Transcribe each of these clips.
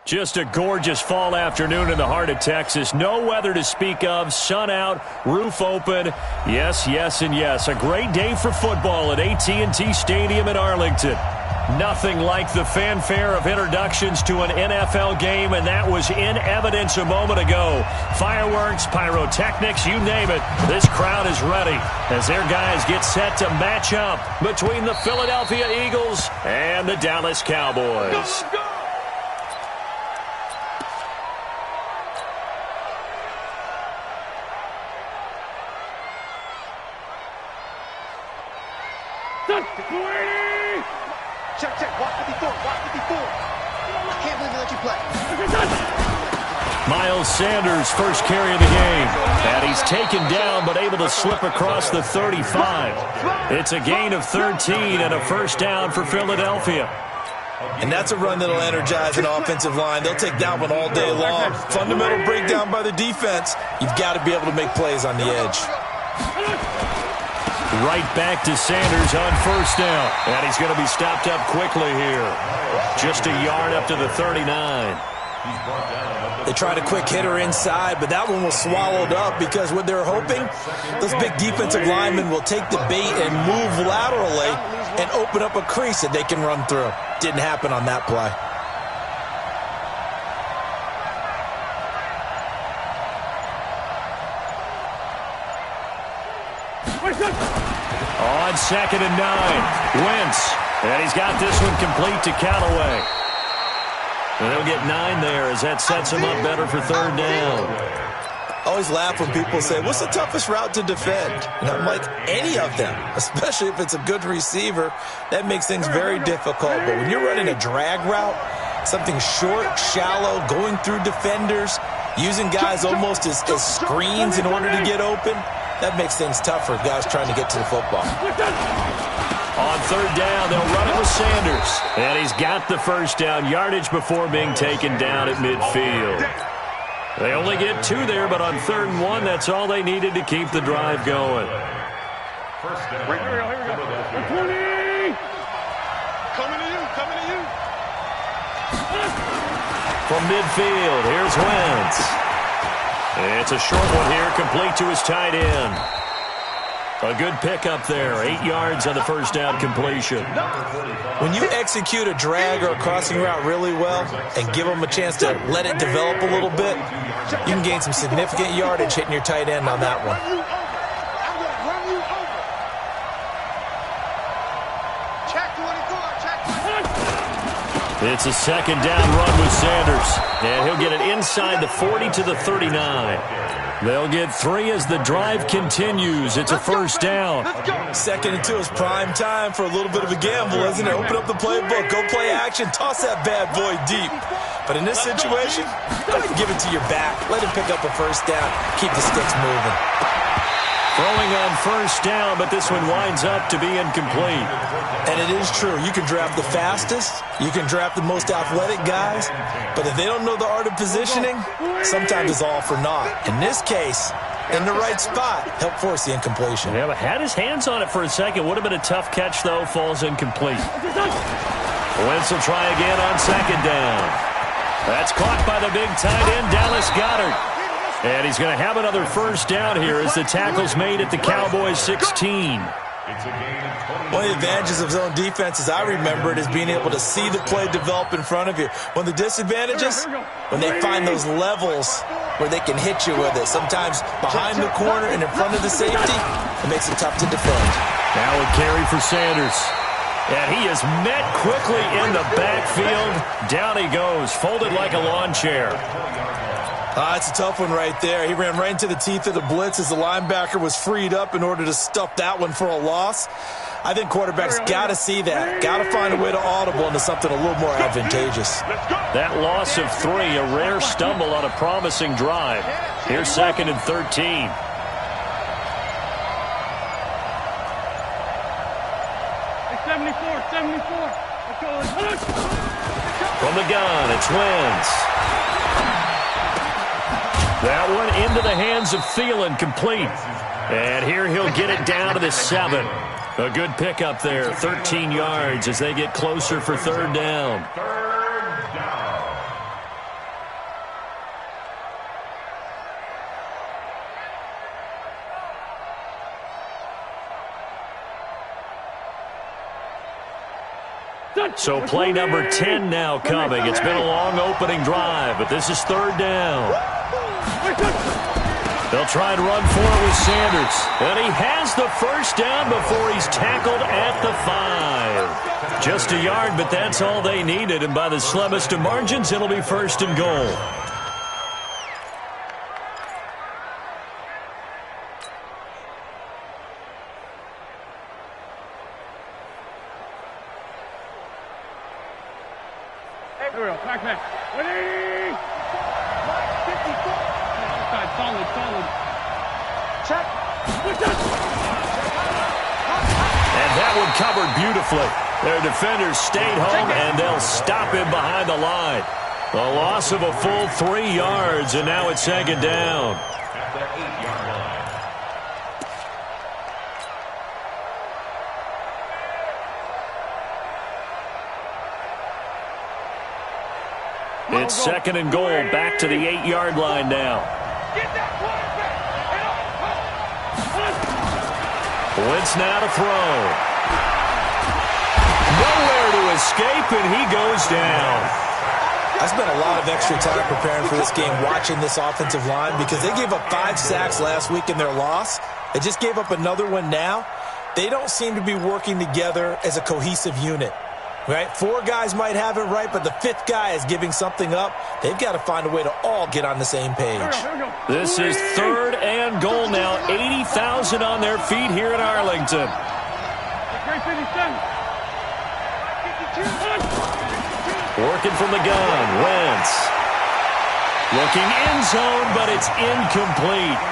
Just a gorgeous fall afternoon in the heart of Texas. No weather to speak of. Sun out, roof open. Yes, yes, and yes. A great day for football at AT&T Stadium in Arlington. Nothing like the fanfare of introductions to an NFL game, and that was in evidence a moment ago. Fireworks, pyrotechnics, you name it. This crowd is ready as their guys get set to match up between the Philadelphia Eagles and the Dallas Cowboys. Go, go! Check, walk 54, walk 54. I can't believe they let you play. Miles Sanders, first carry of the game. And he's taken down, but able to slip across the 35. It's a gain of 13 and a first down for Philadelphia. And that's a run that'll energize an offensive line. They'll take that one all day long. Fundamental breakdown by the defense. You've got to be able to make plays on the edge. Right back to Sanders on first down. And he's going to be stopped up quickly here. Just a yard up to the 39. They tried a quick hitter inside, but that one was swallowed up because what they're hoping, those big defensive linemen will take the bait and move laterally and open up a crease that they can run through. Didn't happen on that play. On 2nd and 9, Wentz. And he's got this one complete to Callaway. And they'll get 9 there as that sets him up better for third down. Always laugh when people say, what's the toughest route to defend? And I'm like, any of them, especially if it's a good receiver. That makes things very difficult. But when you're running a drag route, something short, shallow, going through defenders, using guys almost as screens in order to get open, that makes things tough for guys trying to get to the football. On third down, they'll run it with Sanders. And he's got the first down, yardage before being taken down at midfield. They only get 2 there, but on 3rd and 1, that's all they needed to keep the drive going. First down. Here we go. 20! Coming to you. From midfield, here's Wentz. It's a short one here, complete to his tight end. A good pickup there, 8 yards on the first down completion. When you execute a drag or a crossing route really well and give them a chance to let it develop a little bit, you can gain some significant yardage hitting your tight end on that one. It's a 2nd down run with Sanders. And he'll get it inside the 40 to the 39. They'll get 3 as the drive continues. It's a first down. 2nd and 2 is prime time for a little bit of a gamble, isn't it? Open up the playbook, go play action, toss that bad boy deep. But in this situation, go ahead and give it to your back. Let him pick up a first down. Keep the sticks moving. Throwing on first down, but this one winds up to be incomplete. And it is true. You can draft the fastest. You can draft the most athletic guys. But if they don't know the art of positioning, sometimes it's all for naught. In this case, in the right spot, help force the incompletion. Yeah, but had his hands on it for a second. Would have been a tough catch, though. Falls incomplete. Wentz will try again on 2nd down. That's caught by the big tight end, Dallas Goedert. And he's going to have another first down here as the tackle's made at the Cowboys 16. One of the advantages of zone defense, as I remember it, is being able to see the play develop in front of you. One of the disadvantages, when they find those levels where they can hit you with it, sometimes behind the corner and in front of the safety, it makes it tough to defend. Now a carry for Sanders. And he is met quickly in the backfield. Down he goes, folded like a lawn chair. It's a tough one right there. He ran right into the teeth of the blitz as the linebacker was freed up in order to stuff that one for a loss. I think quarterbacks got to see that. Got to find a way to audible into something a little more advantageous. That loss of 3, a rare stumble on a promising drive. Here's 2nd and 13. From the gun, it's Wentz. That one into the hands of Thielen, complete. And here he'll get it down to the 7. A good pickup there, 13 yards as they get closer for third down. So play number 10 now coming. It's been a long opening drive, but this is third down. They'll try and run for it with Sanders. And he has the first down before he's tackled at the 5. Just a yard, but that's all they needed. And by the slimmest of margins, it'll be first and goal. Back. 180. 54. Solid. Check. And that one covered beautifully. Their defenders stayed home, and they'll stop him behind the line. The loss of a full 3 yards, and now it's second down. At the 8-yard line. It's second and goal, back to the 8-yard line now. Wentz now to throw. Nowhere to escape, and he goes down. I spent a lot of extra time preparing for this game, watching this offensive line, because they gave up 5 sacks last week in their loss. They just gave up another one now. They don't seem to be working together as a cohesive unit. Right? 4 guys might have it right, but the 5th guy is giving something up. They've got to find a way to all get on the same page. This is third and goal now. 80,000 on their feet here in Arlington. Working from the gun. Wentz. Looking end zone, but it's incomplete.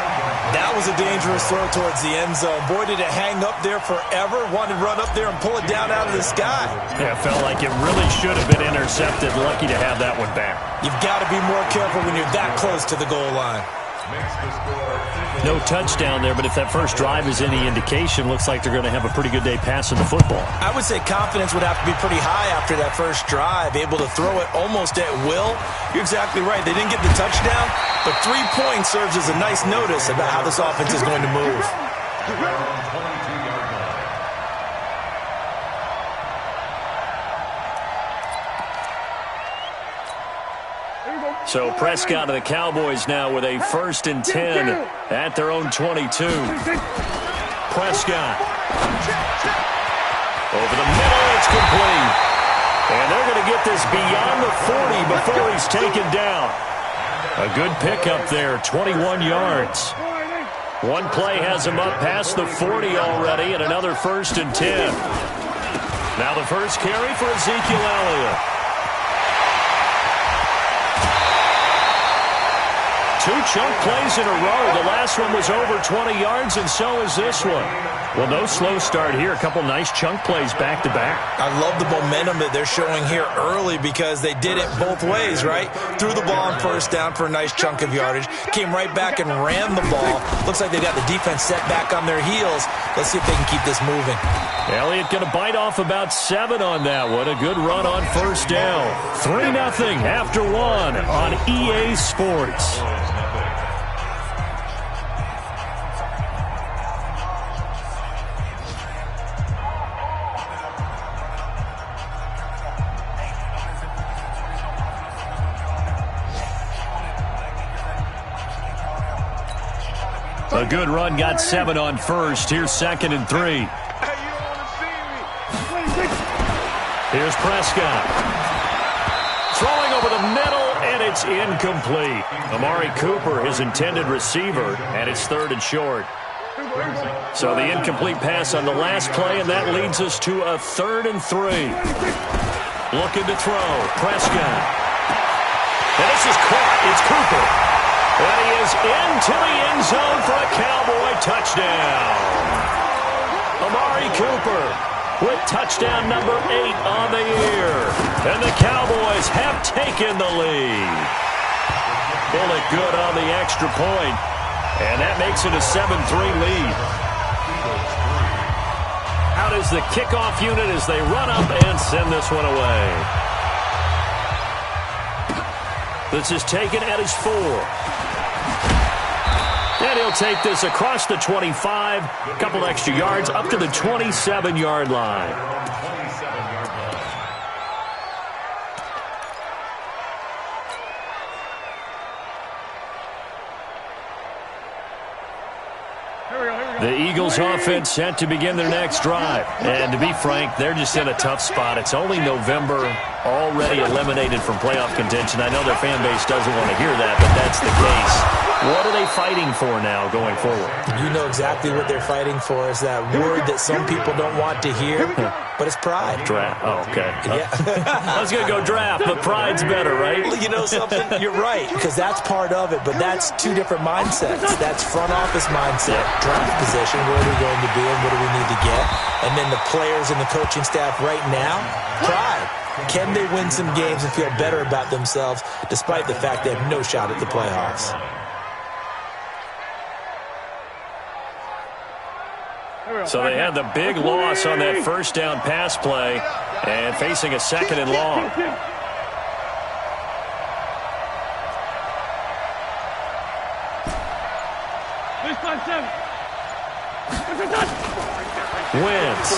That was a dangerous throw towards the end zone. Boy, did it hang up there forever. Wanted to run up there and pull it down out of the sky. Yeah, it felt like it really should have been intercepted. Lucky to have that one back. You've got to be more careful when you're that close to the goal line. No touchdown there, but if that first drive is any indication, looks like they're going to have a pretty good day passing the football. I would say confidence would have to be pretty high after that first drive, able to throw it almost at will. You're exactly right. They didn't get the touchdown, but 3 points serves as a nice notice about how this offense is going to move. So Prescott of the Cowboys now with a 1st and 10 at their own 22. Prescott. Over the middle, it's complete. And they're going to get this beyond the 40 before he's taken down. A good pickup there, 21 yards. One play has him up past the 40 already, and another 1st and 10. Now the first carry for Ezekiel Elliott. 2 chunk plays in a row. The last one was over 20 yards, and so is this one. Well, no slow start here. A couple nice chunk plays back-to-back. I love the momentum that they're showing here early because they did it both ways, right? Threw the ball on first down for a nice chunk of yardage. Came right back and ran the ball. Looks like they got the defense set back on their heels. Let's see if they can keep this moving. Elliott going to bite off about 7 on that one. A good run on first down. 3-0 after 1 on EA Sports. A good run, got 7 on first. Here's 2nd and 3. Here's Prescott. Throwing over the middle, and it's incomplete. Amari Cooper, his intended receiver, and it's 3rd and short. So the incomplete pass on the last play, and that leads us to a 3rd and 3. Looking to throw. Prescott. And this is caught. It's Cooper. And he is into the end zone for a Cowboy touchdown. Amari Cooper with touchdown number 8 on the year. And the Cowboys have taken the lead. Bullet good on the extra point. And that makes it a 7-3 lead. Out is the kickoff unit as they run up and send this one away. This is taken at his 4. And he'll take this across the 25, a couple extra yards, up to the 27-yard line. The Eagles offense set to begin their next drive. And to be frank, they're just in a tough spot. It's only November, already eliminated from playoff contention. I know their fan base doesn't want to hear that, but that's the case. What are they fighting for now going forward? You know exactly what they're fighting for is that word that some people don't want to hear, but it's pride. Draft. Oh, okay. Yeah. I was going to go draft, but pride's better, right? You know something? You're right, because that's part of it, but that's two different mindsets. That's front office mindset, draft position, where are we going to be and what do we need to get? And then the players and the coaching staff right now, pride. Can they win some games and feel better about themselves despite the fact they have no shot at the playoffs? So they had the big loss on that first down pass play and facing a second and long. Wins.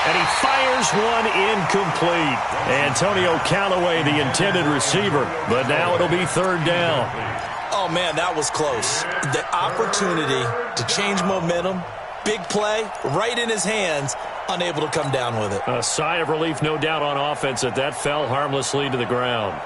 And he fires one incomplete. Antonio Callaway, the intended receiver, but now it'll be third down. Oh, man, that was close. The opportunity to change momentum, big play, right in his hands, unable to come down with it. A sigh of relief, no doubt, on offense that fell harmlessly to the ground.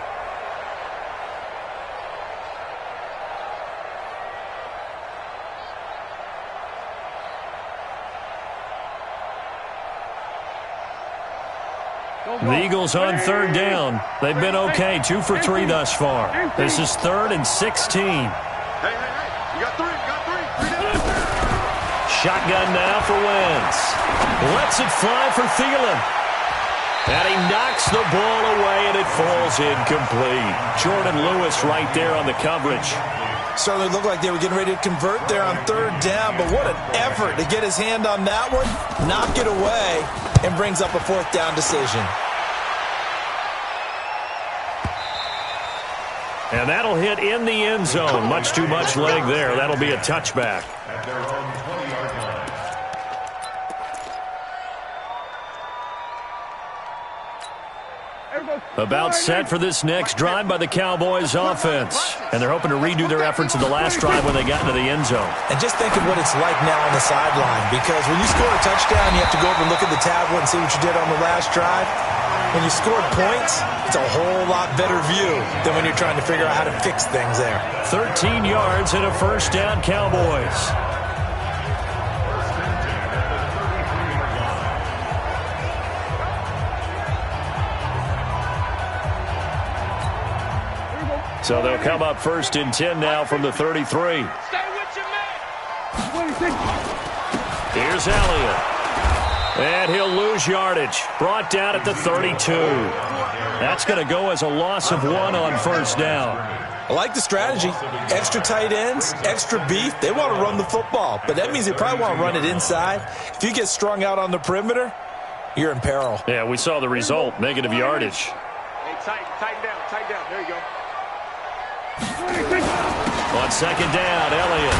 The Eagles on third down. They've been okay, 2 for 3 thus far. This is 3rd and 16. Hey, you got three. Shotgun now for Wentz. Lets it fly for Thielen. And he knocks the ball away, and it falls incomplete. Jordan Lewis right there on the coverage. Certainly looked like they were getting ready to convert there on third down, but what an effort to get his hand on that one, knock it away, and brings up a fourth down decision. And that'll hit in the end zone. Much too much leg there. That'll be a touchback. At their own 20-yard line. About set for this next drive by the Cowboys offense. And they're hoping to redo their efforts in the last drive when they got into the end zone. And just think of what it's like now on the sideline, because when you score a touchdown, you have to go over and look at the tablet and see what you did on the last drive. When you scored points, it's a whole lot better view than when you're trying to figure out how to fix things there. 13 yards and a first down, Cowboys. So they'll come up 1st and 10 now from the 33. Stay with your man. Here's Elliott. And he'll lose yardage. Brought down at the 32. That's going to go as a loss of 1 on first down. I like the strategy. Extra tight ends, extra beef. They want to run the football, but that means they probably want to run it inside. If you get strung out on the perimeter, you're in peril. Yeah, we saw the result, negative yardage. Hey, tighten down. There you go. On second down, Elliott.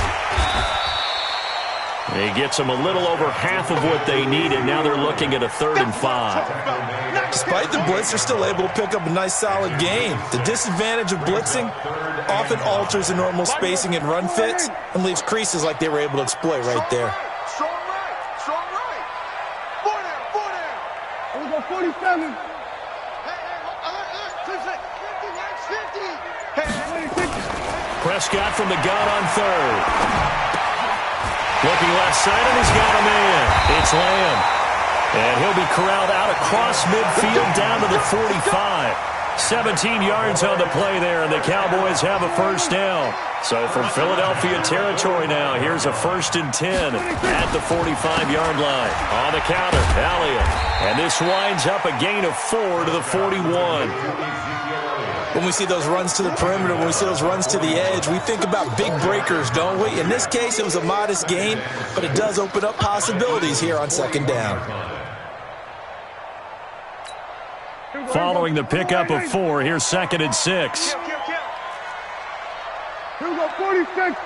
He gets them a little over half of what they need, and now they're looking at a 3rd and 5. Despite the blitz, they're still able to pick up a nice, solid gain. The disadvantage of blitzing often alters the normal spacing and run fits and leaves creases like they were able to exploit right there. Strong right. 4 down. We'll go 47. Prescott from the gun on 3rd. Looking left side, and he's got him in. It's Lamb. And he'll be corralled out across midfield down to the 45. 17 yards on the play there, and the Cowboys have a first down. So from Philadelphia territory now, here's a 1st and 10 at the 45-yard line. On the counter, Elliott. And this winds up a gain of 4 to the 41. When we see those runs to the perimeter, when we see those runs to the edge, we think about big breakers, don't we? In this case, it was a modest gain, but it does open up possibilities here on second down. Following the pickup of 4, here's 2nd and 6. Here we go, 46.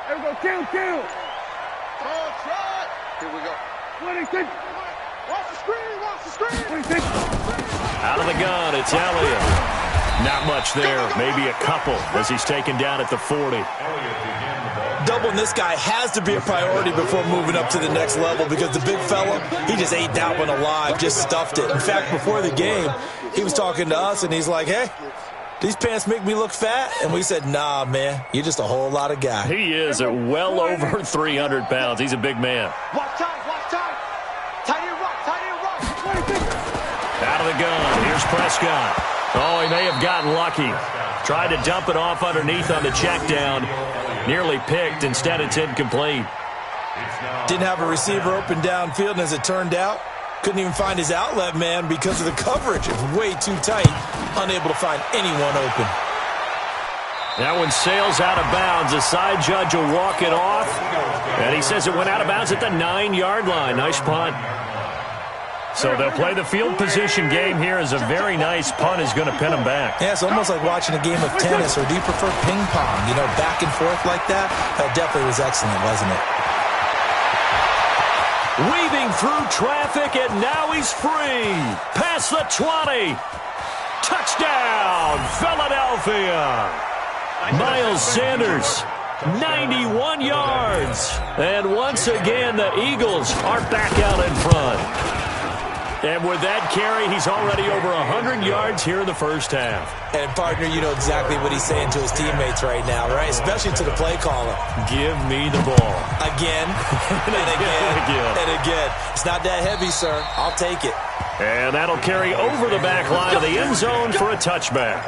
Here we go, kill. Oh, try. Here we go. 26. Watch the screen. 26. Out of the gun, it's Elliott. Not much there, maybe a couple as he's taken down at the 40. Doubling this guy has to be a priority before moving up to the next level because the big fella, he just ate that one alive, just stuffed it. In fact, before the game, he was talking to us, and he's like, hey, these pants make me look fat? And we said, nah, man, you're just a whole lot of guy. He is at well over 300 pounds. He's a big man. Watch time, watch time. Tight end rock, tight end rock. Out of the gun, here's Prescott. Oh, he may have gotten lucky. Tried to dump it off underneath on the check down. Nearly picked. Instead, it's incomplete. Didn't have a receiver open downfield, and as it turned out, couldn't even find his outlet man because of the coverage. It was way too tight. Unable to find anyone open. That one sails out of bounds. The side judge will walk it off. And he says it went out of bounds at the 9-yard line. Nice punt. So they'll play the field position game here as a very nice punt is going to pin them back. Yeah, it's almost like watching a game of tennis, or do you prefer ping pong? You know, back and forth like that? That definitely was excellent, wasn't it? Weaving through traffic, and now he's free. Past the 20. Touchdown, Philadelphia. Miles Sanders, 91 yards. And once again, the Eagles are back out in front. And with that carry, he's already over 100 yards here in the first half. And, partner, you know exactly what he's saying to his teammates right now, right? Especially to the play caller. Give me the ball. Again, and again, and again. It's not that heavy, sir. I'll take it. And that'll carry over the back line of the end zone for a touchback.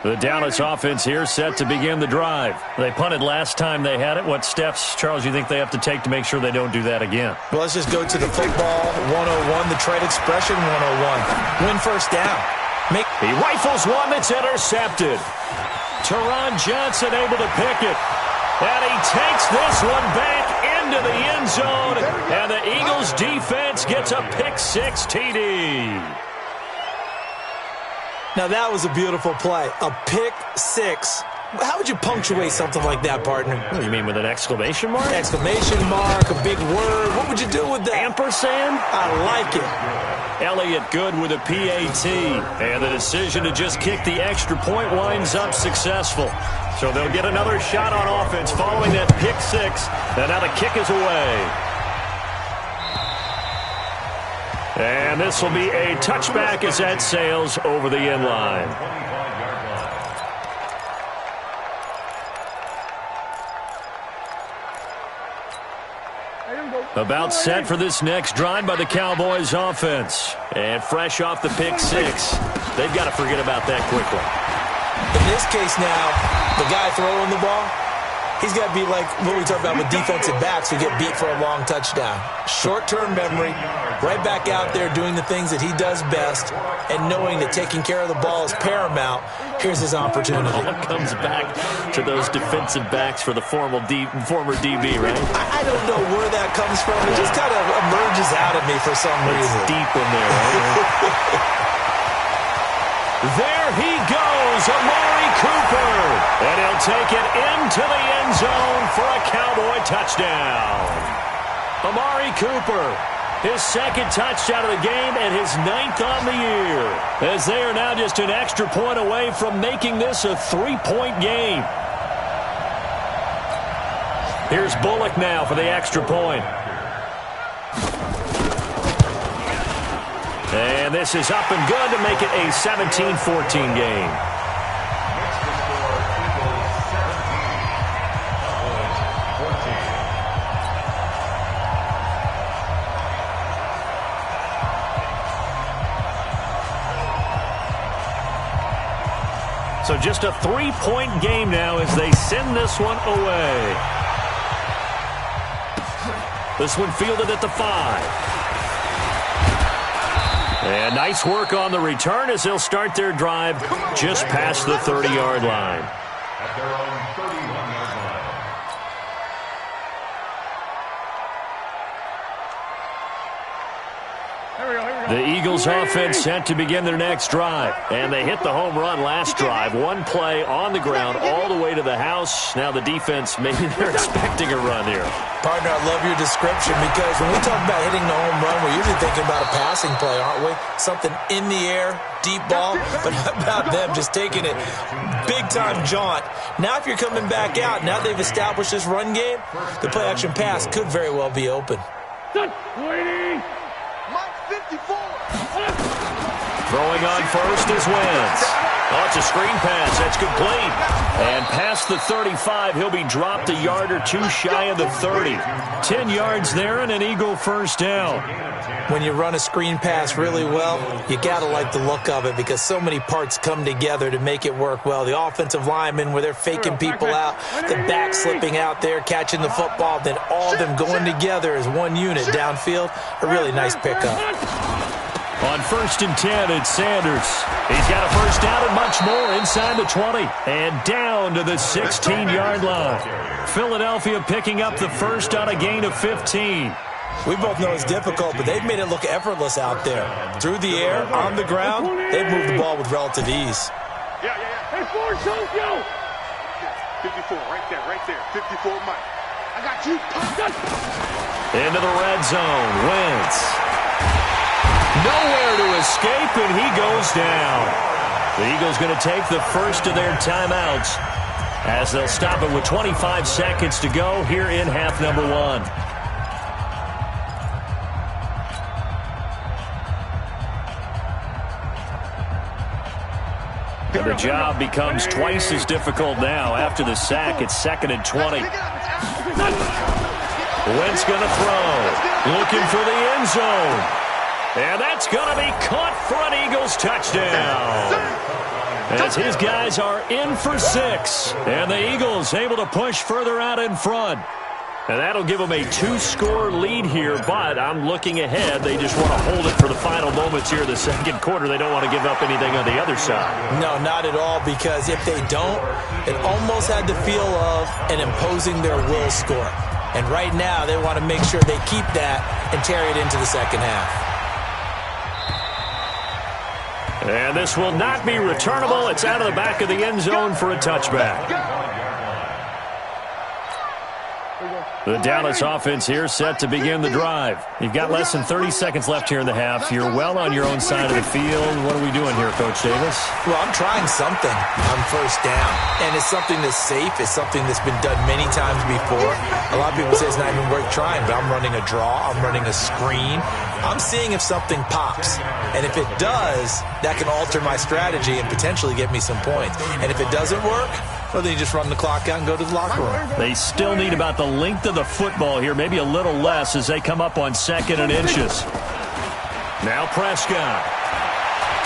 The Dallas offense here set to begin the drive. They punted last time they had it. What steps, Charles, you think they have to take to make sure they don't do that again? Well, let's just go to the football 101, the trade expression 101. Win first down. He rifles one that's intercepted. Teron Johnson able to pick it. And he takes this one back into the end zone. And the Eagles defense gets a pick-6 TD. Now, that was a beautiful play. A pick-6. How would you punctuate something like that, partner? What do you mean, with an exclamation mark? Exclamation mark, a big word. What would you do with that? Ampersand? I like it. Elliott good with a PAT. And the decision to just kick the extra point winds up successful. So they'll get another shot on offense following that pick-6. And now the kick is away. And this will be a touchback as that sails over the end line. About set for this next drive by the Cowboys offense. And fresh off the pick-6. They've got to forget about that quickly. In this case now, the guy throwing the ball, he's got to be like what we talk about with defensive backs who get beat for a long touchdown. Short-term memory, right back out there doing the things that he does best, and knowing that taking care of the ball is paramount. Here's his opportunity. It all comes back to those defensive backs for the former DB, right? I don't know where that comes from. It just kind of emerges out of me for some reason. It's deep in there, right? There he goes, Amari Cooper. And he'll take it into the end zone for a Cowboy touchdown. Amari Cooper, his second touchdown of the game and his 9th on the year. As they are now just an extra point away from making this a 3-point game. Here's Bullock now for the extra point. And this is up and good to make it a 17-14 game. So just a 3-point game now as they send this one away. This one fielded at the 5. And nice work on the return as they'll start their drive just past the 30-yard line. At their own 31-yard line. Here we go, here we go. The Eagles offense set to begin their next drive. And they hit the home run last drive. One play on the ground all the way to the house. Now the defense, maybe they're expecting a run here. Partner, I love your description because when we talk about hitting the home run, we're usually thinking about a passing play, aren't we? Something in the air, deep ball. But how about them just taking it big-time jaunt? Now if you're coming back out, now they've established this run game, the play-action pass could very well be open. Waiting. Mike 54. Throwing on first is Wentz. Oh, it's a screen pass. That's complete. And past the 35, he'll be dropped a yard or two shy of the 30. 10 yards there and an Eagle first down. When you run a screen pass really well, you got to like the look of it because so many parts come together to make it work well. The offensive linemen, where they're faking people out, the back slipping out there, catching the football, then all of them going together as one unit downfield. A really nice pickup. On 1st and 10, it's Sanders. He's got a first down and much more inside the 20. And down to the 16-yard line. Philadelphia picking up the first on a gain of 15. We both know it's difficult, but they've made it look effortless out there. Through the air, on the ground, they've moved the ball with relative ease. Yeah. Hey, Forrest, yo. 54, right there. 54, Mike. I got you. Into the red zone. Wentz. Nowhere to escape, and he goes down. The Eagles going to take the first of their timeouts as they'll stop it with 25 seconds to go here in half number one. And the job becomes twice as difficult now. After the sack, it's 2nd and 20. Wentz going to throw. Looking for the end zone. And that's going to be caught for an Eagles touchdown. As his guys are in for 6. And the Eagles able to push further out in front. And that'll give them a 2-score lead here, but I'm looking ahead. They just want to hold it for the final moments here in the second quarter. They don't want to give up anything on the other side. No, not at all, because if they don't, it almost had the feel of an imposing their will score. And right now, they want to make sure they keep that and carry it into the second half. And this will not be returnable. It's out of the back of the end zone for a touchback. The Dallas offense here set to begin the drive. You've got less than 30 seconds left here in the half. You're well on your own side of the field. What are we doing here, Coach Davis? Well, I'm trying something on first down. And it's something that's safe. It's something that's been done many times before. A lot of people say it's not even worth trying, but I'm running a draw. I'm running a screen. I'm seeing if something pops. And if it does, that can alter my strategy and potentially get me some points. And if it doesn't work, well, then you just run the clock out and go to the locker room. They still need about the length of the football here, maybe a little less as they come up on 2nd and inches. Now Prescott.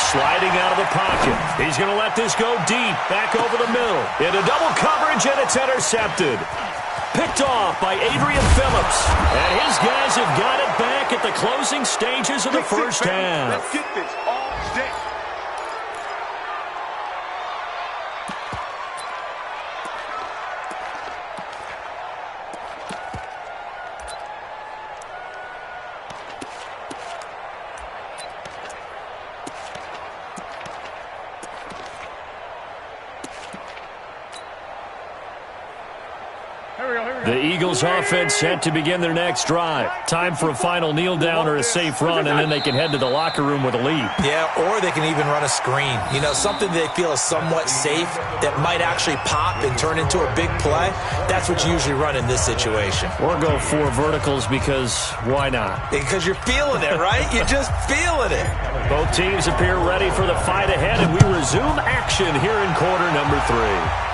Sliding out of the pocket. He's going to let this go deep, back over the middle. Into double coverage, and it's intercepted. Picked off by Adrian Phillips. And his guys have got it back at the closing stages of the first half. Let's get this all day. The Eagles offense set to begin their next drive. Time for a final kneel down or a safe run, and then they can head to the locker room with a lead. Yeah, or they can even run a screen. You know, something they feel is somewhat safe that might actually pop and turn into a big play. That's what you usually run in this situation. Or go 4 verticals because why not? Because you're feeling it, right? You're just feeling it. Both teams appear ready for the fight ahead, and we resume action here in quarter number 3.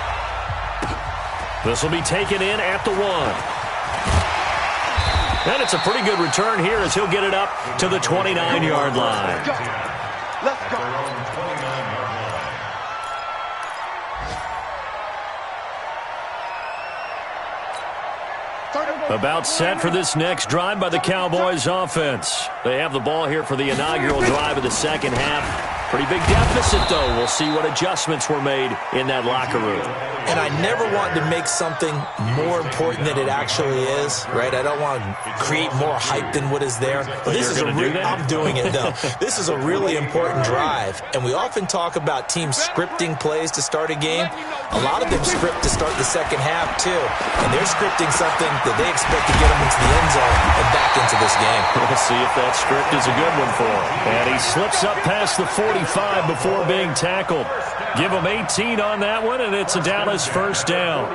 This will be taken in at the 1. And it's a pretty good return here as he'll get it up to the 29-yard line. Let's go. About set for this next drive by the Cowboys offense. They have the ball here for the inaugural drive of the second half. Pretty big deficit, though. We'll see what adjustments were made in that locker room. And I never want to make something more important than it actually is, right? I don't want to create more hype than what is there. But this is I'm doing it, though. This is a really important drive. And we often talk about teams scripting plays to start a game. A lot of them script to start the second half, too. And they're scripting something that they expect to get them into the end zone and back into this game. We'll see if that script is a good one for him. And he slips up past the 45 before being tackled. Give him 18 on that one, and it's a Dallas first down.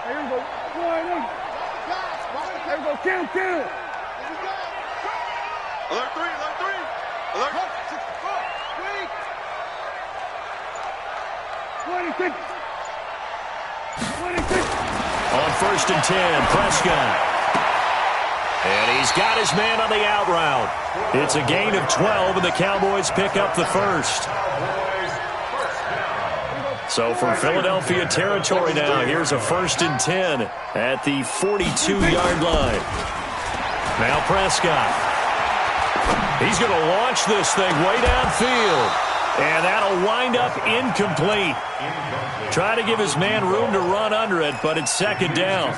Here we go. 20. Here we go. Count. Alert 3. Alert 26. 26. On first and 10, Prescott. And he's got his man on the out route. It's a gain of 12, and the Cowboys pick up the first. So from Philadelphia territory now, here's a first and 10 at the 42-yard line. Now Prescott. He's going to launch this thing way downfield. And that'll wind up incomplete. Try to give his man room to run under it, but it's second down.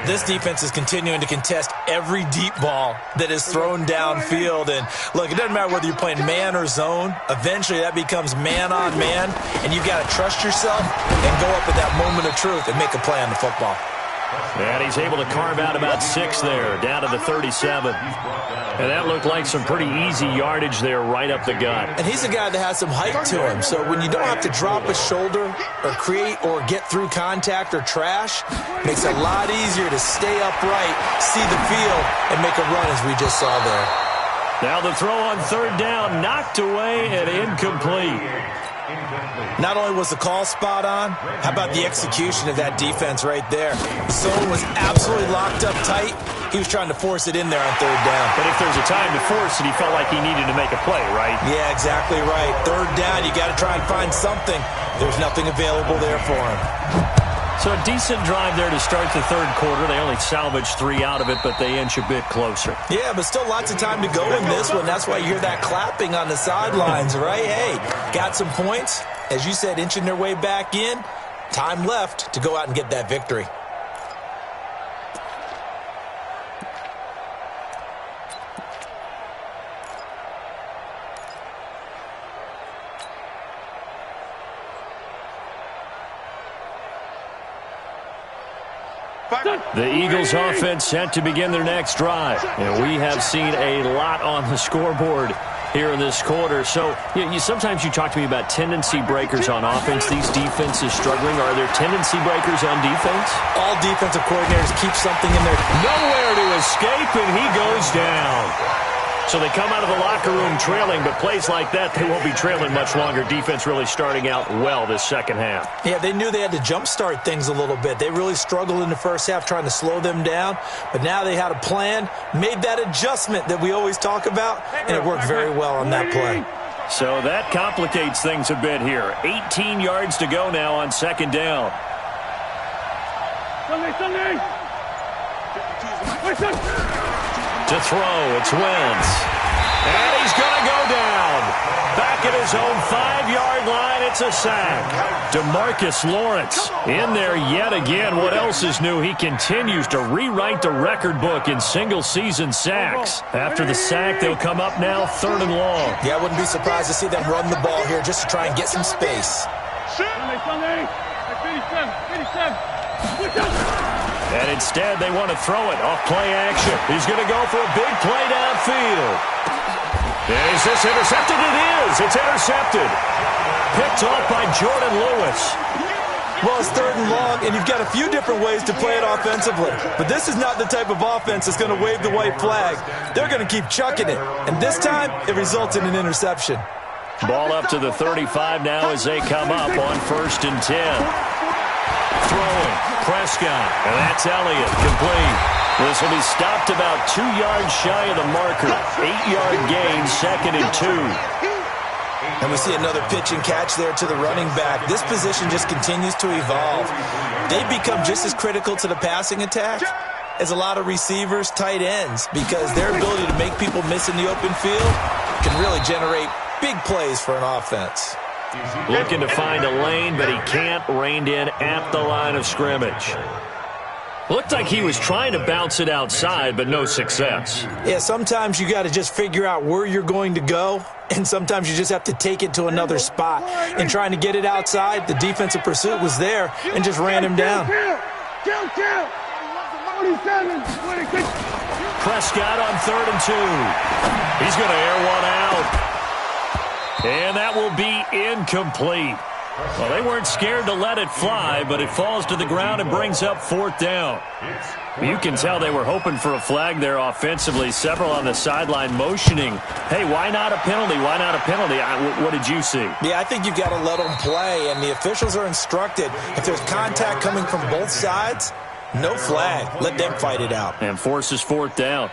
This defense is continuing to contest every deep ball that is thrown downfield. And, look, it doesn't matter whether you're playing man or zone. Eventually that becomes man on man, and you've got to trust yourself and go up at that moment of truth and make a play on the football. And he's able to carve out about 6 there, down to the 37. And that looked like some pretty easy yardage there right up the gut. And he's a guy that has some height to him. So when you don't have to drop a shoulder or create or get through contact or trash, it makes it a lot easier to stay upright, see the field, and make a run as we just saw there. Now the throw on third down, knocked away and incomplete. Not only was the call spot on, how about the execution of that defense right there? The zone was absolutely locked up tight. He was trying to force it in there on third down. But if there's a time to force it, he felt like he needed to make a play, right? Yeah, exactly right. Third down, you got to try and find something. There's nothing available there for him. So a decent drive there to start the third quarter. They only salvaged 3 out of it, but they inch a bit closer. Yeah, but still lots of time to go in this one. That's why you hear that clapping on the sidelines, right? Hey, got some points. As you said, inching their way back in. Time left to go out and get that victory. The Eagles offense set to begin their next drive. And we have seen a lot on the scoreboard here in this quarter. So sometimes you talk to me about tendency breakers on offense. These defenses struggling. Are there tendency breakers on defense? All defensive coordinators keep something in there. Nowhere to escape, and he goes down. So they come out of the locker room trailing, but plays like that, they won't be trailing much longer. Defense really starting out well this second half. Yeah, they knew they had to jumpstart things a little bit. They really struggled in the first half trying to slow them down, but now they had a plan, made that adjustment that we always talk about, and it worked very well on that play. So that complicates things a bit here. 18 yards to go now on second down. Sunday. To throw, it's Wentz. And he's going to go down. Back at his own 5-yard line, it's a sack. DeMarcus Lawrence in there yet again. What else is new? He continues to rewrite the record book in single-season sacks. After the sack, they'll come up now 3rd and long. Yeah, I wouldn't be surprised to see them run the ball here just to try and get some space. Sunday. 57. And instead, they want to throw it off play action. He's going to go for a big play downfield. And is this intercepted? It is. It's intercepted. Picked off by Jordan Lewis. Well, it's 3rd and long, and you've got a few different ways to play it offensively. But this is not the type of offense that's going to wave the white flag. They're going to keep chucking it. And this time, it results in an interception. Ball up to the 35 now as they come up on 1st and 10. Throwing, Prescott, and that's Elliott, complete. This will be stopped about 2 yards shy of the marker. 8-yard gain, 2nd and 2. And we see another pitch and catch there to the running back. This position just continues to evolve. They become just as critical to the passing attack is a lot of receivers, tight ends, because their ability to make people miss in the open field can really generate big plays for an offense. Looking to find a lane, but he can't. Reined in at the line of scrimmage. Looked like he was trying to bounce it outside, but no success. Yeah, sometimes you got to just figure out where you're going to go, and sometimes you just have to take it to another spot. And trying to get it outside, the defensive pursuit was there and just ran him down. Prescott on 3rd and 2. He's going to air one out. And that will be incomplete. Well, they weren't scared to let it fly, but it falls to the ground and brings up 4th down. You can tell they were hoping for a flag there offensively. Several on the sideline motioning, hey, why not a penalty? Why not a penalty? What did you see? Yeah, I think you've got to let them play, and the officials are instructed. If there's contact coming from both sides, no flag. Let them fight it out. And forces 4th down.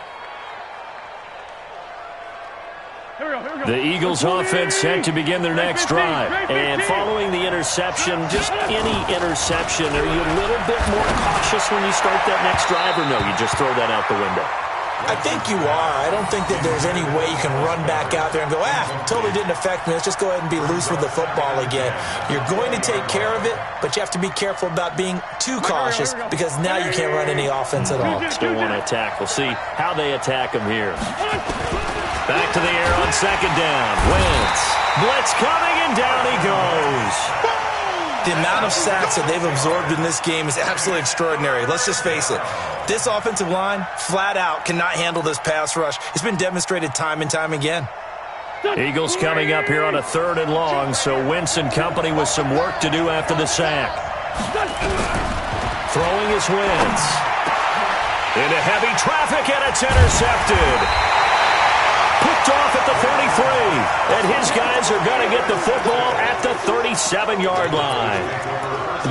The Eagles offense set to begin their next drive. And following the interception, just any interception, are you a little bit more cautious when you start that next drive, or no, you just throw that out the window? I think you are. I don't think that there's any way you can run back out there and go, totally didn't affect me. Let's just go ahead and be loose with the football again. You're going to take care of it, but you have to be careful about being too cautious because now you can't run any offense at all. Still want to attack. We'll see how they attack him here. Back to the air on 2nd down. Wentz. Blitz coming, and down he goes. The amount of sacks that they've absorbed in this game is absolutely extraordinary. Let's just face it. This offensive line, flat out, cannot handle this pass rush. It's been demonstrated time and time again. Eagles coming up here on a 3rd and long, so Wentz and company with some work to do after the sack. Throwing is Wentz. Into heavy traffic, and it's intercepted. Picked off at the 33, and his guys are going to get the football at the 37-yard line.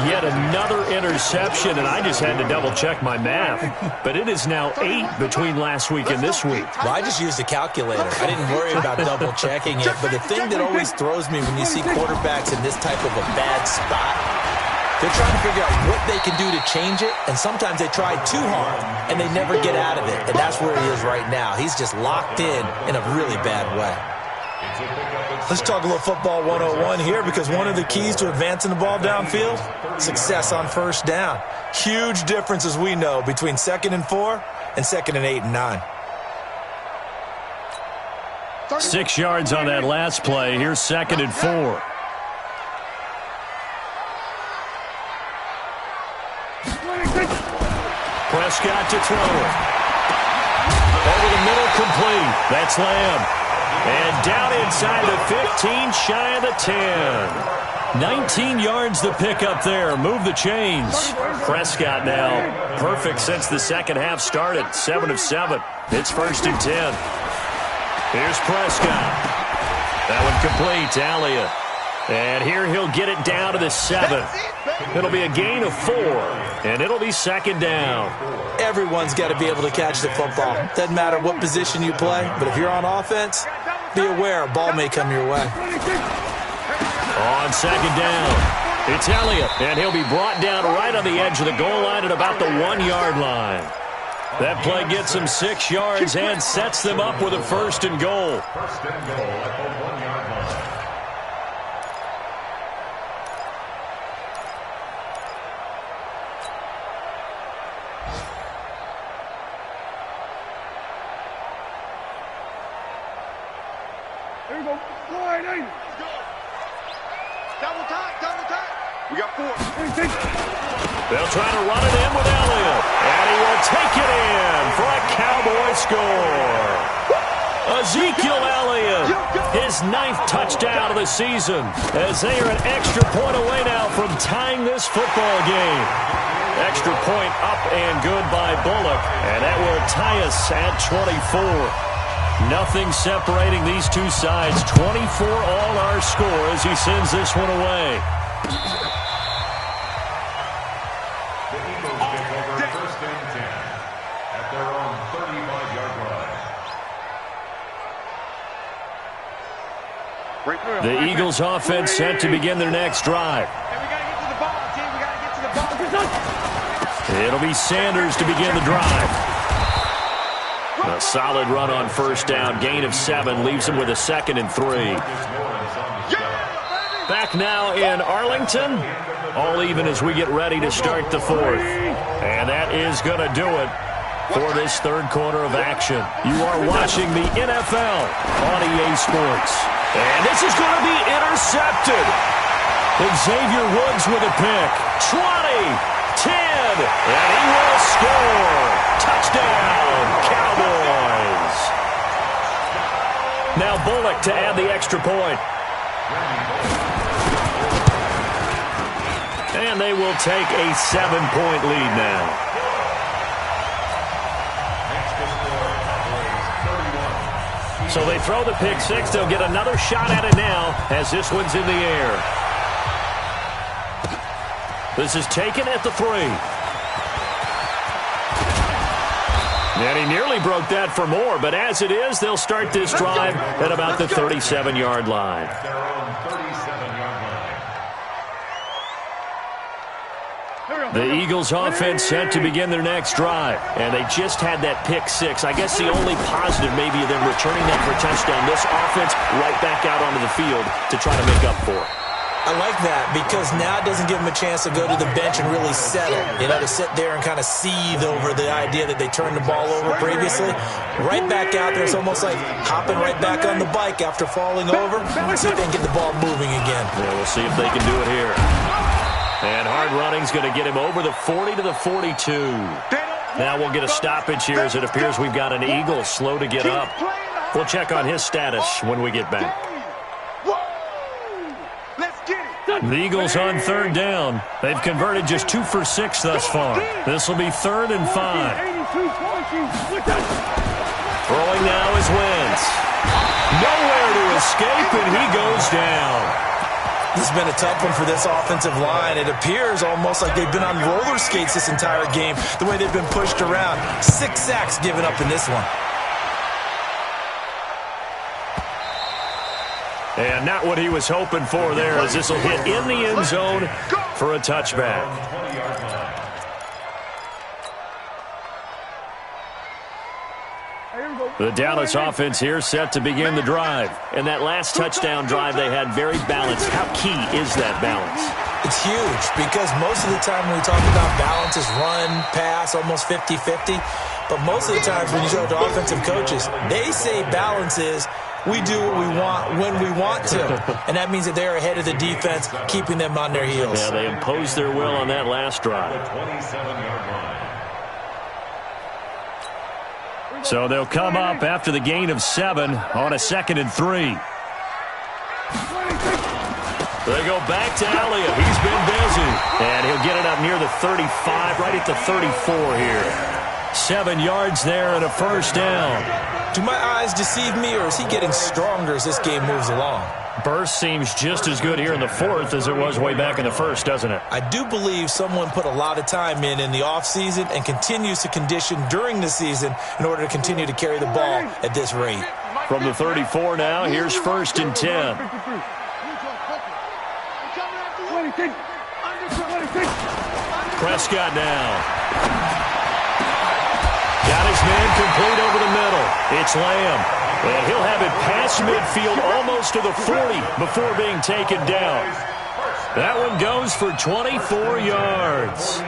Yet another interception, and I just had to double-check my math. But it is now 8 between last week and this week. Well, I just used a calculator. I didn't worry about double-checking it. But the thing that always throws me when you see quarterbacks in this type of a bad spot, they're trying to figure out what they can do to change it, and sometimes they try too hard, and they never get out of it. And that's where he is right now. He's just locked in a really bad way. Let's talk a little football 101 here, because one of the keys to advancing the ball downfield, success on 1st down. Huge difference, as we know, between 2nd and 4 and 2nd and 8 and 9. 6 yards on that last play. Here's 2nd and 4. Prescott to throw it. Over the middle, complete. That's Lamb. And down inside the 15, shy of the 10. 19 yards to pick up there. Move the chains. Prescott now perfect since the second half started. 7 of 7. It's 1st and 10. Here's Prescott. That one complete to Elliott. And here he'll get it down to the 7. It'll be a gain of 4, and it'll be 2nd down. Everyone's got to be able to catch the football. Doesn't matter what position you play, but if you're on offense, be aware a ball may come your way. On 2nd down, it's Elliott, and he'll be brought down right on the edge of the goal line at about the 1-yard line. That play gets them 6 yards and sets them up with a 1st and goal. 1st and goal at the 1-yard line. Here we go. Wide eight. Double time. We got 4. They'll try to run it in with Elliott, and he will take it in for a Cowboy score. Ezekiel Elliott, his 9th touchdown of the season, as they are an extra point away now from tying this football game. Extra point up and good by Bullock, and that will tie us at 24. Nothing separating these two sides. 24 all our score as he sends this one away. The Eagles take over 1st and 10 at their own 35-yard line. The Eagles offense set to begin their next drive. It'll be Sanders to begin the drive. A solid run on first down. Gain of 7 leaves him with a 2nd and 3. Back now in Arlington. All even as we get ready to start the 4th. And that is going to do it for this third quarter of action. You are watching the NFL on EA Sports. And this is going to be intercepted. Xavier Woods with a pick. 20, 10, and he will score. Touchdown, Cowboys. Now Bullock to add the extra point. And they will take a 7-point lead now. So they throw the pick 6. They'll get another shot at it now as this one's in the air. This is taken at the 3. And he nearly broke that for more, but as it is, they'll start this drive at about the 37-yard line. The Eagles offense set to begin their next drive, and they just had that pick 6. I guess the only positive maybe of them returning that for a touchdown. This offense right back out onto the field to try to make up for it. I like that because now it doesn't give them a chance to go to the bench and really settle. You know, to sit there and kind of seethe over the idea that they turned the ball over previously. Right back out there, it's almost like hopping right back on the bike after falling over. See if they can get the ball moving again. Yeah, we'll see if they can do it here. And hard running's going to get him over the 40 to the 42. Now we'll get a stoppage here as it appears we've got an Eagle slow to get up. We'll check on his status when we get back. The Eagles on 3rd down. They've converted just 2 for 6 thus far. This will be 3rd and 5. Throwing now is Wentz. Nowhere to escape, and he goes down. This has been a tough one for this offensive line. It appears almost like they've been on roller skates this entire game, the way they've been pushed around. 6 sacks given up in this one. And not what he was hoping for there, as this will hit in the end zone for a touchback. The Dallas offense here set to begin the drive. And that last touchdown drive they had very balanced. How key is that balance? It's huge because most of the time when we talk about balance is run, pass, almost 50-50. But most of the times when you talk to offensive coaches, they say balance is we do what we want when we want to. And that means that they're ahead of the defense, keeping them on their heels. Yeah, they imposed their will on that last drive. So they'll come up after the gain of 7 on a 2nd and 3. They go back to Elliott. He's been busy. And he'll get it up near the 35, right at the 34 here. 7 yards there and a first down. Do my eyes deceive me, or is he getting stronger as this game moves along? Burst seems just as good here in the 4th as it was way back in the 1st, doesn't it? I do believe someone put a lot of time in the offseason and continues to condition during the season in order to continue to carry the ball at this rate. From the 34 now, here's 1st and 10. Prescott now. Got his man complete over the middle. It's Lamb. And he'll have it past midfield almost to the 40 before being taken down. That one goes for 24 yards.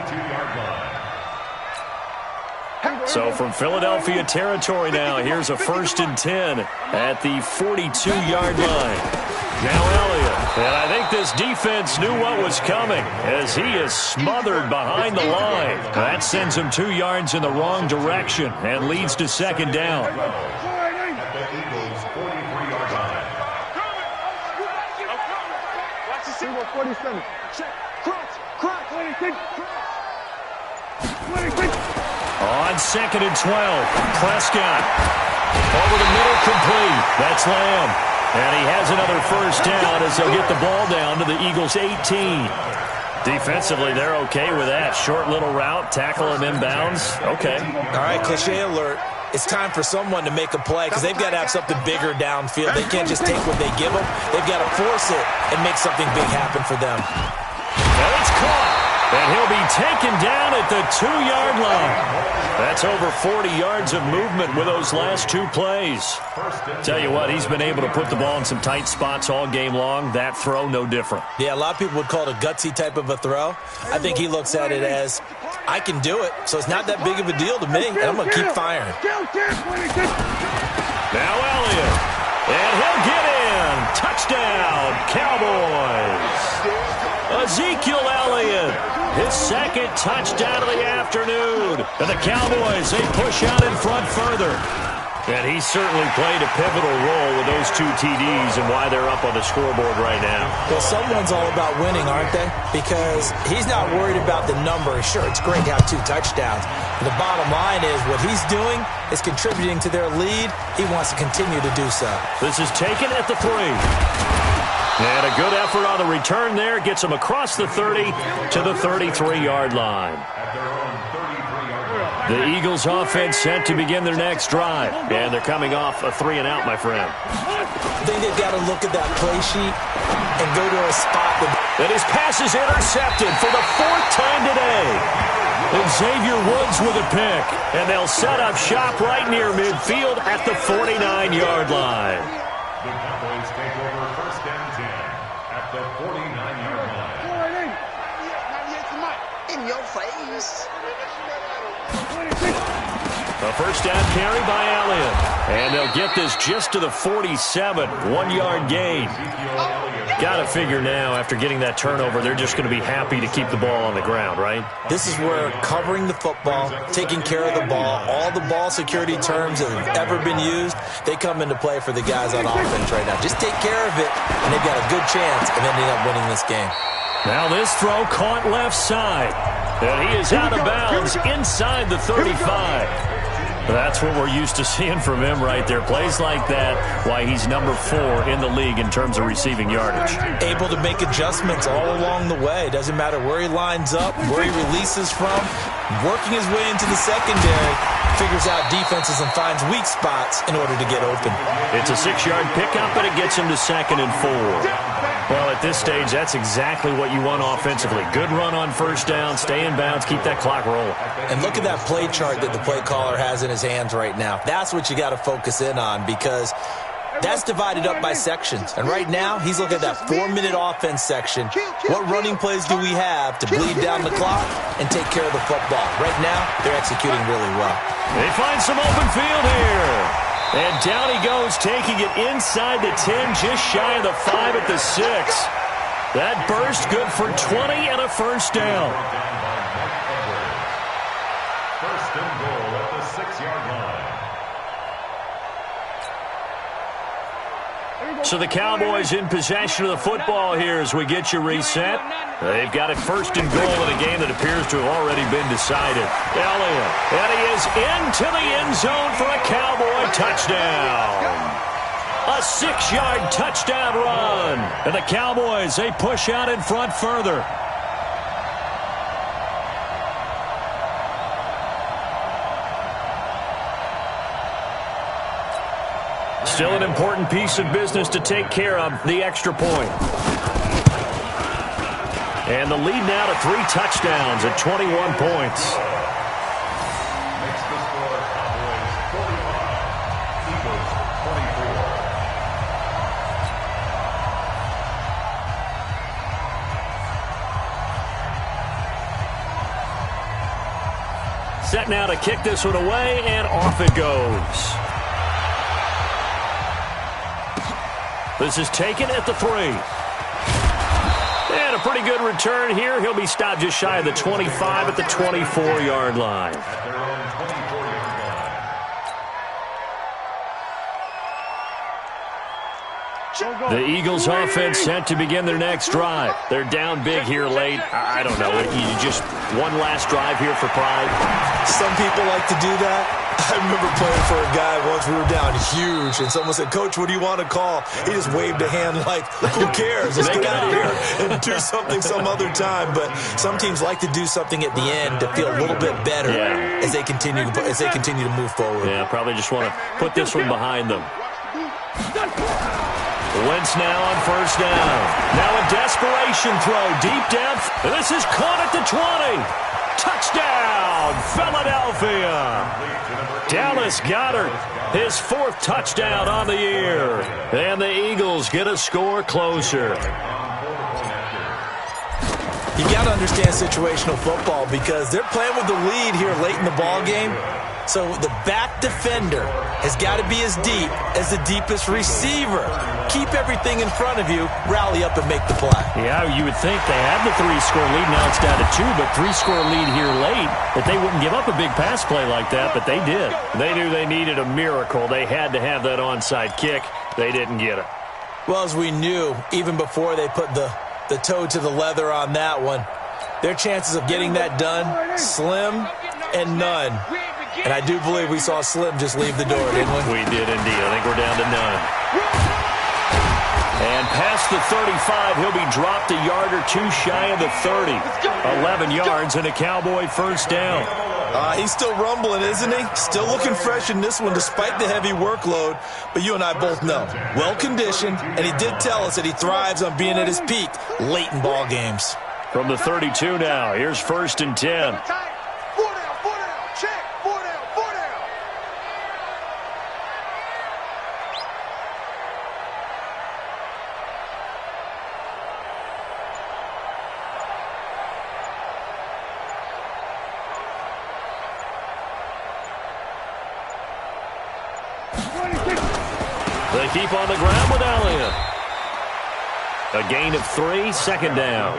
So from Philadelphia territory now, here's a 1st and 10 at the 42-yard line. Now Elliott. And I think this defense knew what was coming as he is smothered behind the line. That sends him 2 yards in the wrong direction and leads to 2nd down. On 2nd and 12, Prescott over the middle, complete. That's Lamb. And he has another first down as they'll get the ball down to the Eagles' 18. Defensively, they're okay with that. Short little route, tackle him inbounds. Okay. All right, cliche alert. It's time for someone to make a play because they've got to have something bigger downfield. They can't just take what they give them. They've got to force it and make something big happen for them. And it's caught. And he'll be taken down at the 2-yard line. That's over 40 yards of movement with those last 2 plays. Tell you what, he's been able to put the ball in some tight spots all game long. That throw, no different. Yeah, a lot of people would call it a gutsy type of a throw. I think he looks at it as, I can do it, so it's not that big of a deal to me, and I'm going to keep firing. Now Elliott, and he'll get in. Touchdown, Cowboys. Ezekiel Elliott, his second touchdown of the afternoon. And the Cowboys, they push out in front further. And he certainly played a pivotal role with those 2 TDs and why they're up on the scoreboard right now. Well, someone's all about winning, aren't they? Because he's not worried about the number. Sure, it's great to have 2 touchdowns. But the bottom line is what he's doing is contributing to their lead. He wants to continue to do so. This is taken at the 3. And a good effort on the return there. Gets him across the 30 to the 33-yard line. The Eagles offense set to begin their next drive. And they're coming off a 3-and-out, my friend. I think they've got to look at that play sheet and go to a spot that his pass is intercepted for the 4th time today. And Xavier Woods with a pick. And they'll set up shop right near midfield at the 49-yard line. The Cowboys take over 1st and 10 at the 49-yard line. In your face. A first down carry by Elliott. And they'll get this just to the 47. 1-yard gain. Got to figure now, after getting that turnover, they're just going to be happy to keep the ball on the ground, right? This is where covering the football, taking care of the ball, all the ball security terms that have ever been used, they come into play for the guys on offense right now. Just take care of it, and they've got a good chance of ending up winning this game. Now this throw caught left side. And he is out of bounds inside the 35. That's what we're used to seeing from him right there. Plays like that, why he's number 4 in the league in terms of receiving yardage. Able to make adjustments all along the way. Doesn't matter where he lines up, where he releases from. Working his way into the secondary, figures out defenses and finds weak spots in order to get open. It's a 6-yard pickup, but it gets him to 2nd and 4. Well, at this stage, that's exactly what you want offensively. Good run on first down, stay in bounds, keep that clock rolling. And look at that play chart that the play caller has in his hands right now. That's what you got to focus in on, because that's divided up by sections. And right now, he's looking at that 4-minute offense section. What running plays do we have to bleed down the clock and take care of the football? Right now, they're executing really well. They find some open field here. And down he goes, taking it inside the 10, just shy of the 5 at the 6. That burst good for 20 and a first down. First and goal at the 6-yard line. So the Cowboys in possession of the football here as we get you reset. They've got it first and goal in a game that appears to have already been decided. Elliott, and he is into the end zone for a Cowboy touchdown. A 6-yard touchdown run. And the Cowboys, they push out in front further. Still an important piece of business to take care of, the extra point. And the lead now to 3 touchdowns at 21 points. Makes the score Cowboys 45, Eagles 24. Set now to kick this one away, and off it goes. This is taken at the 3. And a pretty good return here. He'll be stopped just shy of the 25 at the 24-yard line. At their own 24-yard line. The Eagles offense set to begin their next drive. They're down big here late. I don't know. You just one last drive here for pride. Some people like to do that. I remember playing for a guy once. We were down huge, and someone said, "Coach, what do you want to call?" He just waved a hand like, "Who cares? Let's get out of here and do something some other time." But some teams like to do something at the end to feel a little bit better as they continue to move forward. Yeah, probably just want to put this one behind them. Wentz now on first down. Now a desperation throw, deep depth. This is caught at the 20. Touchdown, Philadelphia. Dallas Goedert, his 4th touchdown on the year. And the Eagles get a score closer. You got to understand situational football because they're playing with the lead here late in the ball game. So the back defender has got to be as deep as the deepest receiver. Keep everything in front of you, rally up and make the play. Yeah, you would think they had the 3-score lead. Now it's down to 2, but 3-score lead here late. That they wouldn't give up a big pass play like that, but they did. They knew they needed a miracle. They had to have that onside kick. They didn't get it. Well, as we knew, even before they put the toe to the leather on that one, their chances of getting that done, slim and none. And I do believe we saw Slim just leave the door, didn't we? We did indeed. I think we're down to none. And past the 35, he'll be dropped a yard or 2 shy of the 30. 11 yards and a Cowboy first down. He's still rumbling, isn't he? Still looking fresh in this one despite the heavy workload. But you and I both know, well-conditioned, and he did tell us that he thrives on being at his peak late in ball games. From the 32 now, here's 1st and 10. They keep on the ground with Elliott. A gain of 3, 2nd down.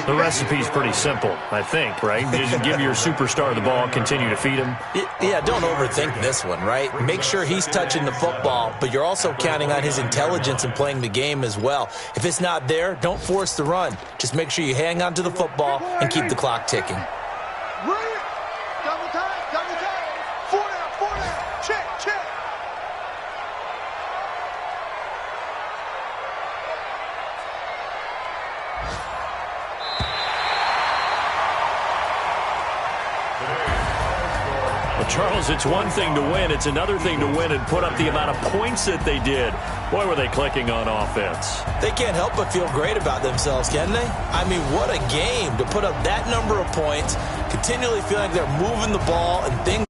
The recipe's pretty simple, I think, right? Just give your superstar the ball, continue to feed him. Yeah, don't overthink this one, right? Make sure he's touching the football, but you're also counting on his intelligence in playing the game as well. If it's not there, don't force the run. Just make sure you hang on to the football and keep the clock ticking. Double time, 4 down, check. Well, Charles, it's one thing to win. It's another thing to win and put up the amount of points that they did. Boy, were they clicking on offense. They can't help but feel great about themselves, can they? I mean, what a game to put up that number of points, continually feeling like they're moving the ball and things